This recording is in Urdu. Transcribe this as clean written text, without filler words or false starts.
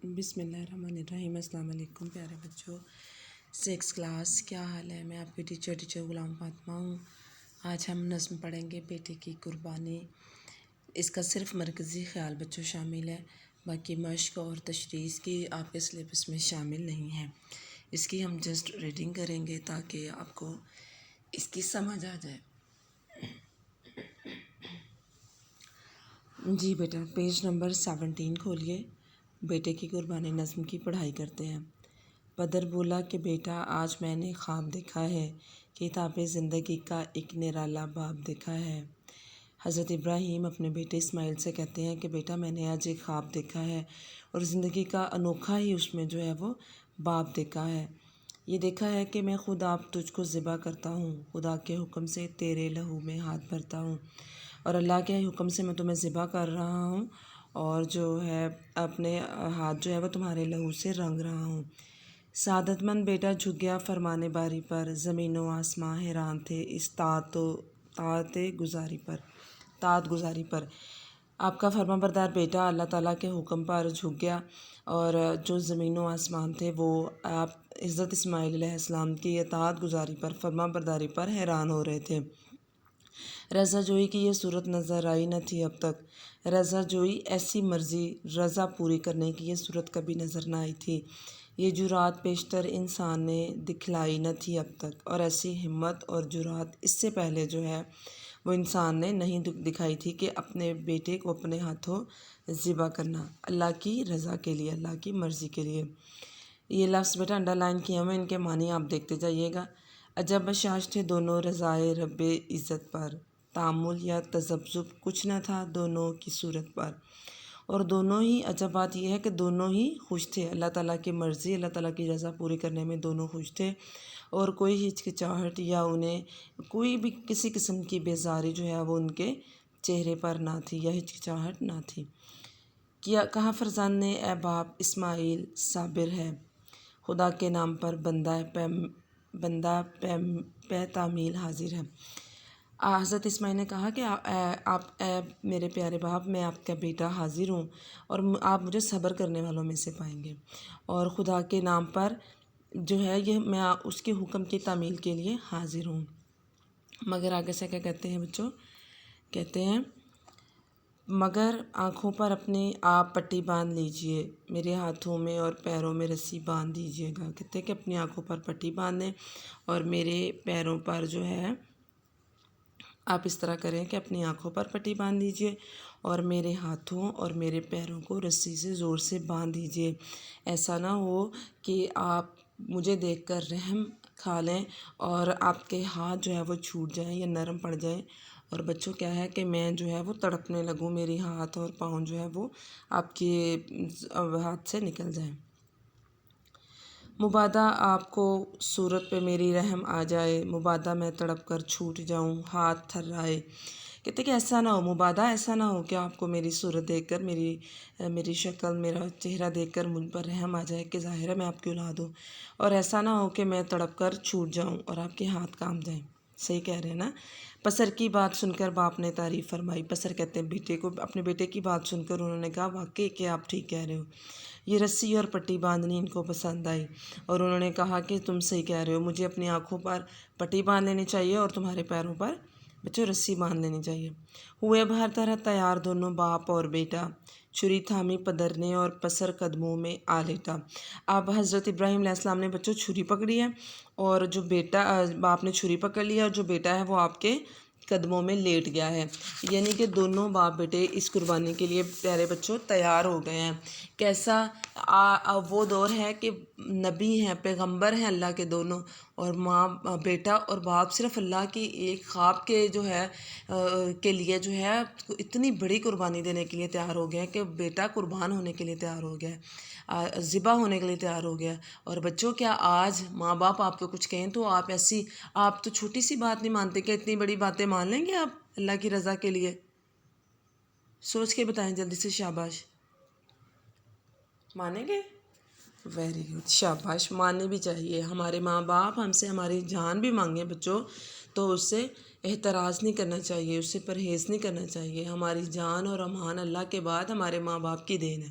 بسم اللہ الرحمن الرحیم۔ السلام علیکم پیارے بچوں، 6 کلاس، کیا حال ہے؟ میں آپ کی ٹیچر غلام فاطمہ ہوں۔ آج ہم نظم پڑھیں گے بیٹے کی قربانی۔ اس کا صرف مرکزی خیال بچوں شامل ہے، باقی مشق اور تشریح کی آپ کے سلیبس میں شامل نہیں ہے۔ اس کی ہم جسٹ ریڈنگ کریں گے تاکہ آپ کو اس کی سمجھ آ جائے۔ جی بیٹا، پیج نمبر 17 کھولیے۔ بیٹے کی قربانی نظم کی پڑھائی کرتے ہیں۔ بدر بولا کہ بیٹا، آج میں نے خواب دیکھا ہے، کتاب زندگی کا ایک نرالا باب دیکھا ہے۔ حضرت ابراہیم اپنے بیٹے اسماعیل سے کہتے ہیں کہ بیٹا، میں نے آج ایک خواب دیکھا ہے اور زندگی کا انوکھا ہی اس میں جو ہے وہ باب دیکھا ہے۔ یہ دیکھا ہے کہ میں خود آپ تجھ کو ذبح کرتا ہوں، خدا کے حکم سے تیرے لہو میں ہاتھ بھرتا ہوں، اور اللہ کے حکم سے میں تمہیں ذبح کر رہا ہوں، اور جو ہے اپنے ہاتھ جو ہے وہ تمہارے لہو سے رنگ رہا ہوں۔ سعادت مند بیٹا جھک گیا فرمان باری پر، زمین و آسماں حیران تھے اس طاعت گزاری پر۔ آپ کا فرما بردار بیٹا اللہ تعالیٰ کے حکم پر جھک گیا، اور جو زمین و آسمان تھے وہ آپ حضرت اسماعیل علیہ السلام کی اطاعت گزاری پر، فرما برداری پر حیران ہو رہے تھے۔ رضا جوئی کی یہ صورت نظر آئی نہ تھی اب تک۔ رضا جوئی، ایسی مرضی رضا پوری کرنے کی یہ صورت کبھی نظر نہ آئی تھی۔ یہ جرأت بیشتر انسان نے دکھلائی نہ تھی اب تک، اور ایسی ہمت اور جرأت اس سے پہلے جو ہے وہ انسان نے نہیں دکھائی تھی کہ اپنے بیٹے کو اپنے ہاتھوں ذبح کرنا، اللہ کی رضا کے لیے، اللہ کی مرضی کے لیے۔ یہ لفظ بیٹا انڈر لائن کیے ہوئے، ان کے معنی آپ دیکھتے جائیے گا۔ عجب بشاش تھے دونوں رضائے رب عزت پر، تعامل یا تذبذب کچھ نہ تھا دونوں کی صورت پر، اور دونوں ہی عجب بات یہ ہے کہ دونوں ہی خوش تھے۔ اللہ تعالیٰ کی مرضی، اللہ تعالیٰ کی رضا پوری کرنے میں دونوں خوش تھے، اور کوئی ہچکچاہٹ یا انہیں کوئی بھی کسی قسم کی بیزاری جو ہے وہ ان کے چہرے پر نہ تھی، یا ہچکچاہٹ نہ تھی۔ کہا فرزند نے، اے باپ اسماعیل صابر ہے، خدا کے نام پر بندہ پہ تعمیل حاضر ہے۔ حضرت اسماعیل نے کہا کہ اے میرے پیارے باپ، میں آپ کا بیٹا حاضر ہوں، اور آپ مجھے صبر کرنے والوں میں سے پائیں گے، اور خدا کے نام پر جو ہے یہ میں اس کے حکم کی تعمیل کے لیے حاضر ہوں۔ مگر آگے سے کیا کہتے ہیں بچوں؟ کہتے ہیں مگر آنکھوں پر اپنے آپ پٹی باندھ لیجئے، میرے ہاتھوں میں اور پیروں میں رسی باندھ دیجئے گا۔ کہتے ہیں کہ اپنی آنکھوں پر پٹی باندھیں اور میرے پیروں پر جو ہے آپ اس طرح کریں کہ اپنی آنکھوں پر پٹی باندھ دیجئے، اور میرے ہاتھوں اور میرے پیروں کو رسی سے زور سے باندھ دیجئے۔ ایسا نہ ہو کہ آپ مجھے دیکھ کر رحم کھا لیں اور آپ کے ہاتھ جو ہے وہ چھوٹ جائیں یا نرم پڑ جائیں، اور بچوں کیا ہے کہ میں جو ہے وہ تڑپنے لگوں، میری ہاتھ اور پاؤں جو ہے وہ آپ کے ہاتھ سے نکل جائیں۔ مبادا آپ کو صورت پہ میری رحم آ جائے، مبادا میں تڑپ کر چھوٹ جاؤں، ہاتھ تھرائے۔ کہتے کہ ایسا نہ ہو، مبادا ایسا نہ ہو کہ آپ کو میری صورت دیکھ کر، میری شکل، میرا چہرہ دیکھ کر مجھ پر رحم آ جائے کہ ظاہر ہے میں آپ کی اولاد ہوں، اور ایسا نہ ہو کہ میں تڑپ کر چھوٹ جاؤں اور آپ کے ہاتھ کام جائیں۔ صحیح کہہ رہے ہیں نا؟ پسر کی بات سن کر باپ نے تعریف فرمائی۔ پسر کہتے ہیں بیٹے کو، اپنے بیٹے کی بات سن کر انہوں نے کہا واقعی کہ آپ ٹھیک کہہ رہے ہو۔ یہ رسی اور پٹی باندھنی ان کو پسند آئی، اور انہوں نے کہا کہ تم صحیح کہہ رہے ہو، مجھے اپنی آنکھوں پر پٹی باندھ لینی چاہیے اور تمہارے پیروں پر بچوں رسی باندھ لینی چاہیے۔ ہوئے اب ہر طرح تیار دونوں باپ اور بیٹا، چھری تھامی پدر نے اور پسر قدموں میں آ لیٹا۔ اب حضرت ابراہیم علیہ السلام نے بچوں چھری پکڑی ہے، اور جو بیٹا، باپ نے چھری پکڑ لی ہے، اور جو بیٹا ہے وہ آپ کے قدموں میں لیٹ گیا ہے، یعنی کہ دونوں باپ بیٹے اس قربانی کے لیے پیارے بچوں تیار ہو گئے ہیں۔ کیسا وہ دور ہے کہ نبی ہیں، پیغمبر ہیں اللہ کے دونوں، اور ماں، بیٹا اور باپ صرف اللہ کی ایک خواب کے جو ہے کے لیے جو ہے اتنی بڑی قربانی دینے کے لیے تیار ہو گئے کہ بیٹا قربان ہونے کے لیے تیار ہو گیا، ذبح ہونے کے لیے تیار ہو گیا۔ اور بچوں کیا آج ماں باپ آپ کو کچھ کہیں تو آپ تو چھوٹی سی بات نہیں مانتے، کہ اتنی بڑی باتیں مان لیں گے آپ اللہ کی رضا کے لیے؟ سوچ کے بتائیں جلدی سے، شاباش، مانیں گے؟ ویری گڈ، شاباش، ماننی بھی چاہیے۔ ہمارے ماں باپ ہم سے ہماری جان بھی مانگیں بچوں تو اس سے احتراز نہیں کرنا چاہیے، اس سے پرہیز نہیں کرنا چاہیے۔ ہماری جان اور امان اللہ کے بعد ہمارے ماں باپ کی دین ہے۔